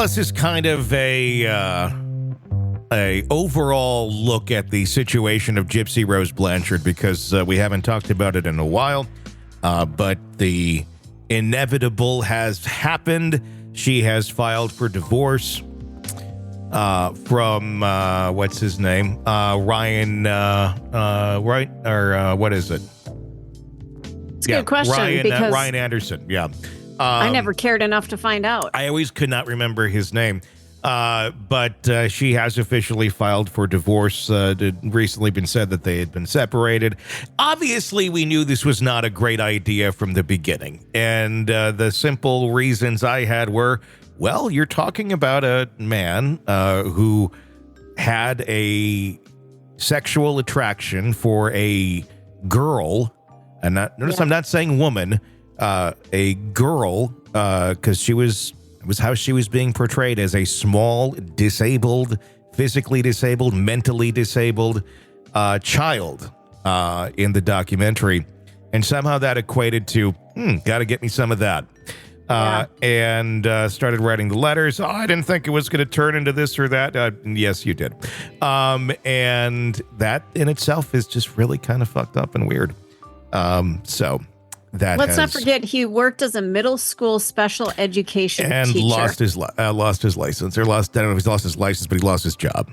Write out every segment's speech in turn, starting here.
this is kind of a overall look at the situation of Gypsy Rose Blanchard, because we haven't talked about it in a while, but the inevitable has happened. She has filed for divorce from what's his name, Ryan, right? Or what is it? It's a good question, because Ryan Anderson. Yeah, I never cared enough to find out. I always could not remember his name. But she has officially filed for divorce. It recently been said that they had been separated. Obviously, we knew this was not a great idea from the beginning. And the simple reasons I had were, well, you're talking about a man who had a sexual attraction for a girl. And notice I'm not saying woman, a girl, because she was how she was being portrayed, as a small, disabled, physically disabled, mentally disabled child in the documentary. And somehow that equated to, got to get me some of that. And started writing the letters. Oh, I didn't think it was going to turn into this or that. Yes, you did. And that in itself is just really kind of fucked up and weird. So that let's not forget he worked as a middle school special education and teacher. lost his license, or I don't know if he's lost his license, but he lost his job.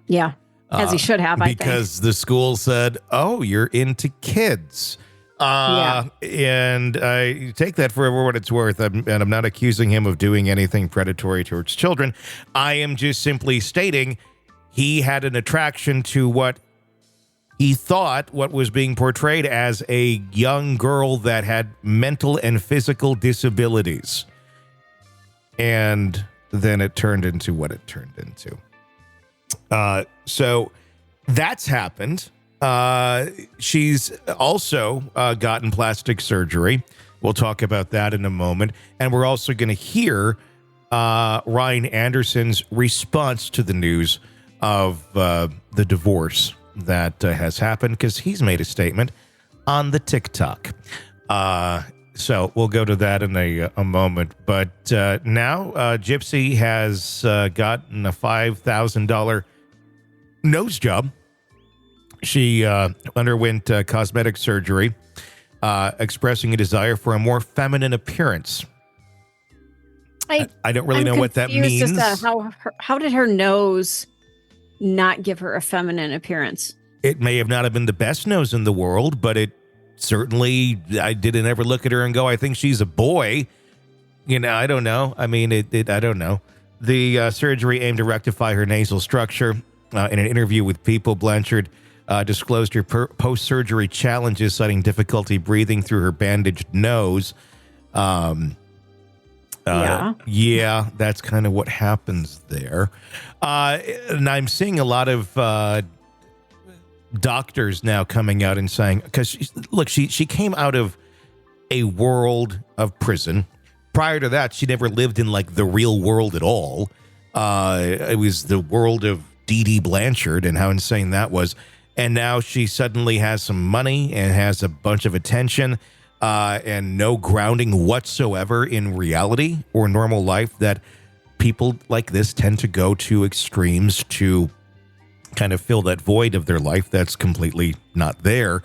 Yeah, as he should have, I think. Because the school said, oh, you're into kids. And I take that for what it's worth. And I'm not accusing him of doing anything predatory towards children. I am just simply stating he had an attraction to what he thought what was being portrayed as a young girl that had mental and physical disabilities. And then it turned into what it turned into. So that's happened. She's also gotten plastic surgery. We'll talk about that in a moment. And we're also going to hear Ryan Anderson's response to the news of the divorce that has happened, because he's made a statement on the TikTok. So we'll go to that in a moment. But now Gypsy has gotten a $5,000 nose job. She underwent cosmetic surgery, expressing a desire for a more feminine appearance. I don't really know what that means. How did her nose not give her a feminine appearance? It may have not have been the best nose in the world, but it certainly, I didn't ever look at her and go, I think she's a boy. You know, I don't know. I mean, I don't know. The surgery aimed to rectify her nasal structure. In an interview with People, Blanchard disclosed her post-surgery challenges, citing difficulty breathing through her bandaged nose. Yeah, that's kind of what happens there. And I'm seeing a lot of doctors now coming out and saying, because she came out of a world of prison. Prior to that, she never lived in like the real world at all. It was the world of Dee Dee Blanchard and how insane that was. And now she suddenly has some money and has a bunch of attention and no grounding whatsoever in reality or normal life, that people like this tend to go to extremes to kind of fill that void of their life that's completely not there.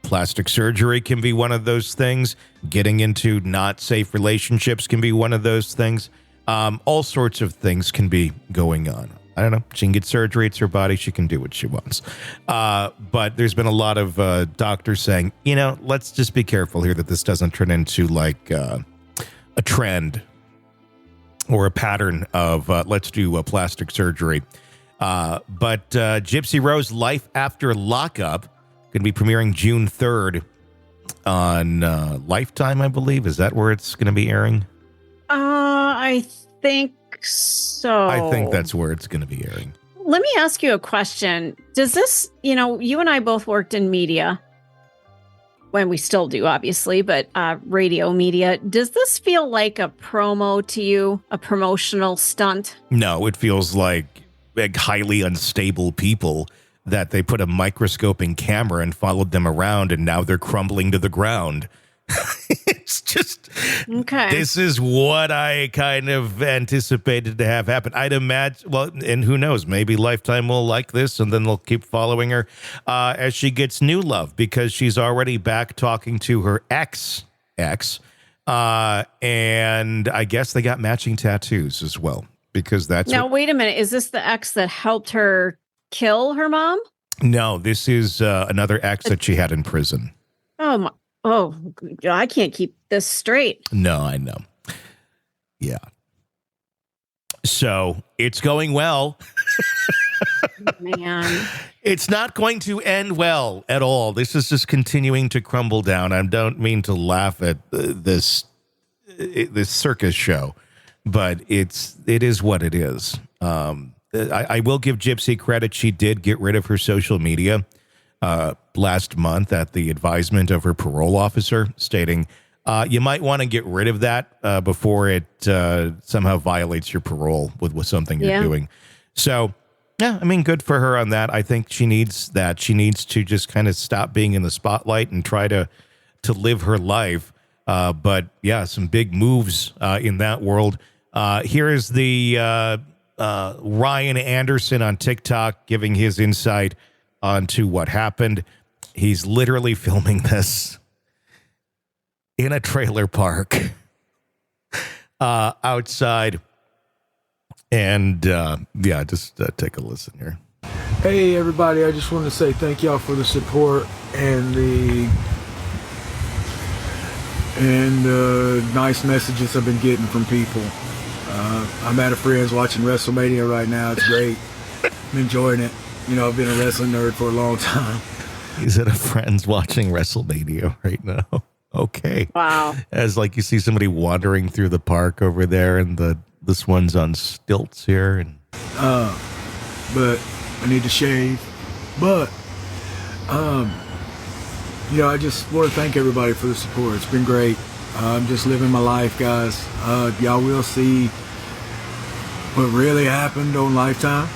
Plastic surgery can be one of those things. Getting into not safe relationships can be one of those things. All sorts of things can be going on. I don't know. She can get surgery. It's her body. She can do what she wants. But there's been a lot of doctors saying, you know, let's just be careful here that this doesn't turn into like a trend or a pattern of let's do a plastic surgery. But Gypsy Rose Life After Lockup going to be premiering June 3rd on Lifetime, I believe. Is that where it's going to be airing? I think so. I think that's where it's going to be airing. Let me ask you a question. Does this, you and I both worked in media, when we still do, obviously, but radio media. Does this feel like a promo to you, a promotional stunt? No, it feels like highly unstable people that they put a microscoping camera and followed them around, and now they're crumbling to the ground. It's just, Okay. this is what I kind of anticipated to have happen. I'd imagine, well, and who knows, maybe Lifetime will like this and then they'll keep following her as she gets new love, because she's already back talking to her ex. And I guess they got matching tattoos as well, because that's Now, wait a minute. Is this the ex that helped her kill her mom? No, this is another ex that she had in prison. Oh, I can't keep this straight. No, I know. Yeah. So it's going well. Man. It's not going to end well at all. This is just continuing to crumble down. I don't mean to laugh at this circus show, but it is what it is. I will give Gypsy credit. She did get rid of her social media last month at the advisement of her parole officer, stating you might want to get rid of that before it somehow violates your parole with something you're doing. So, yeah, I mean, good for her on that. I think she needs that. She needs to just kind of stop being in the spotlight and try to live her life. But, yeah, some big moves in that world. Here is the Ryan Anderson on TikTok giving his insight onto what happened. He's literally filming this in a trailer park outside. And just take a listen here. Hey everybody, I just want to say thank y'all for the support and the nice messages I've been getting from people. I'm at a friend's watching WrestleMania right now. It's great. I'm enjoying it. You know, I've been a wrestling nerd for a long time. He's at a friend's watching WrestleMania right now. Okay. Wow. As like you see somebody wandering through the park over there, and this one's on stilts here, and but I need to shave. But I just want to thank everybody for the support. It's been great. I'm just living my life, guys. Y'all will see what really happened on Lifetime.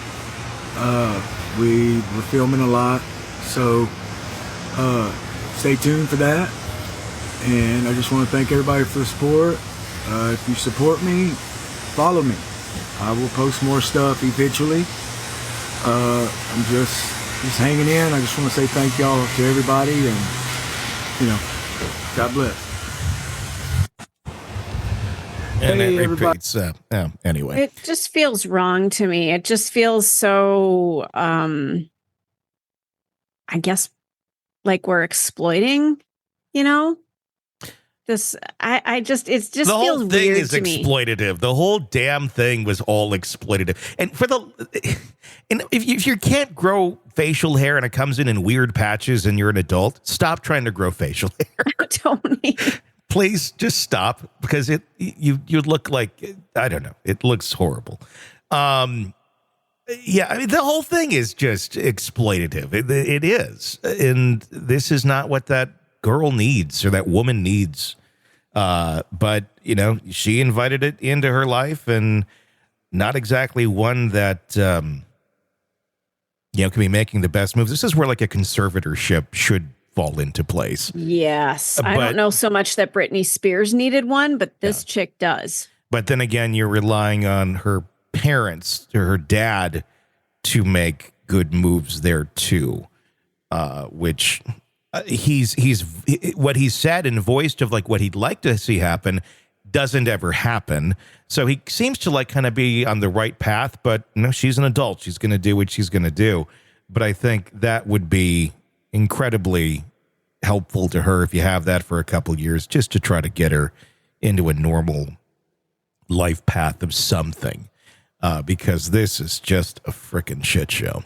We were filming a lot, so stay tuned for that. And I just want to thank everybody for the support. If you support me, follow me. I will post more stuff eventually. I'm just hanging in. I just want to say thank y'all to everybody, and God bless. And hey, it everybody. repeats. Anyway, It just feels wrong to me. It just feels so, I guess, like we're exploiting, this. It just the whole feels thing weird is to me. exploitative. The whole damn thing was all exploitative. And if you can't grow facial hair and it comes in weird patches and you're an adult, stop trying to grow facial hair. Tony. Please just stop, because you look like, I don't know, it looks horrible. I mean, the whole thing is just exploitative. It is. And this is not what that girl needs or that woman needs. But, she invited it into her life, and not exactly one that, can be making the best moves. This is where like a conservatorship should fall into place. Yes. I don't know so much that Britney Spears needed one, but this chick does. But then again, you're relying on her parents or her dad to make good moves there too, which he's what he said and voiced of like what he'd like to see happen doesn't ever happen. So he seems to like kind of be on the right path, but she's an adult. She's going to do what she's going to do. But I think that would be incredibly helpful to her if you have that for a couple years, just to try to get her into a normal life path of something, because this is just a freaking shit show.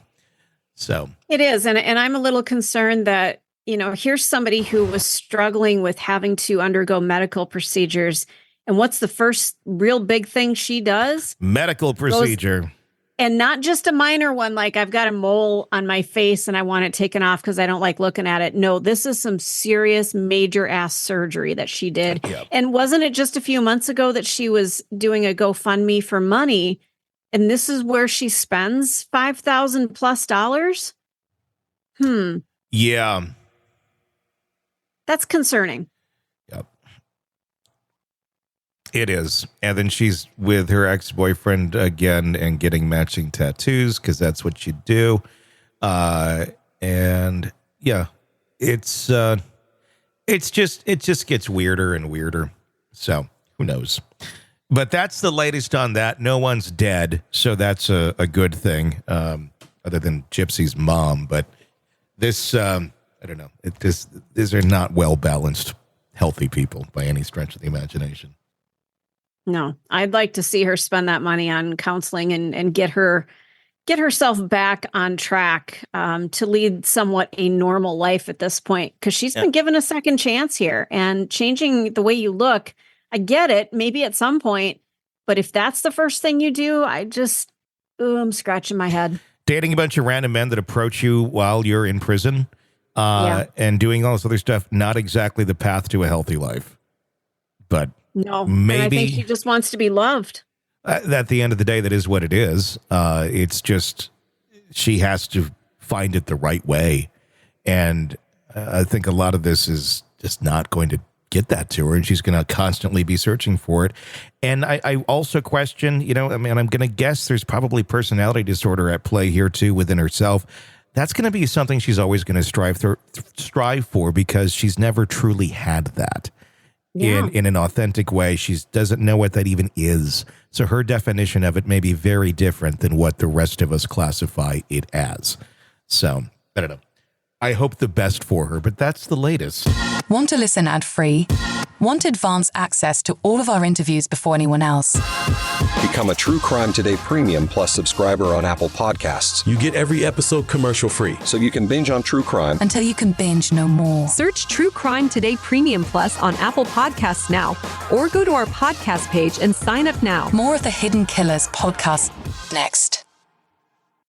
So it is. And I'm a little concerned that, here's somebody who was struggling with having to undergo medical procedures. And what's the first real big thing she does? Medical procedure. And not just a minor one, like I've got a mole on my face and I want it taken off because I don't like looking at it. No, this is some serious major ass surgery that she did. Yep. And wasn't it just a few months ago that she was doing a GoFundMe for money? And this is where she spends $5,000+ Yeah. That's concerning. Yep. It is. And then she's with her ex-boyfriend again and getting matching tattoos because that's what you do. And yeah, it just gets weirder and weirder. So who knows? But that's the latest on that. No one's dead. So that's a good thing, other than Gypsy's mom. But this, I don't know. These are not well-balanced, healthy people by any stretch of the imagination. No, I'd like to see her spend that money on counseling and get herself back on track to lead somewhat a normal life at this point, because she's been given a second chance here, and changing the way you look. I get it, maybe at some point, but if that's the first thing you do, I'm scratching my head. Dating a bunch of random men that approach you while you're in prison and doing all this other stuff, not exactly the path to a healthy life. But no, maybe I think she just wants to be loved. At the end of the day, that is what it is. It's just she has to find it the right way. And I think a lot of this is just not going to get that to her, and she's going to constantly be searching for it. And I also question, I'm going to guess there's probably personality disorder at play here too within herself. That's going to be something she's always going to strive for, because she's never truly had that. In an authentic way. She doesn't know what that even is. So her definition of it may be very different than what the rest of us classify it as. So, I don't know. I hope the best for her, but that's the latest. Want to listen ad-free? Want advanced access to all of our interviews before anyone else? Become a True Crime Today Premium Plus subscriber on Apple Podcasts. You get every episode commercial-free, so you can binge on true crime until you can binge no more. Search True Crime Today Premium Plus on Apple Podcasts now, or go to our podcast page and sign up now. More of the Hidden Killers podcast next.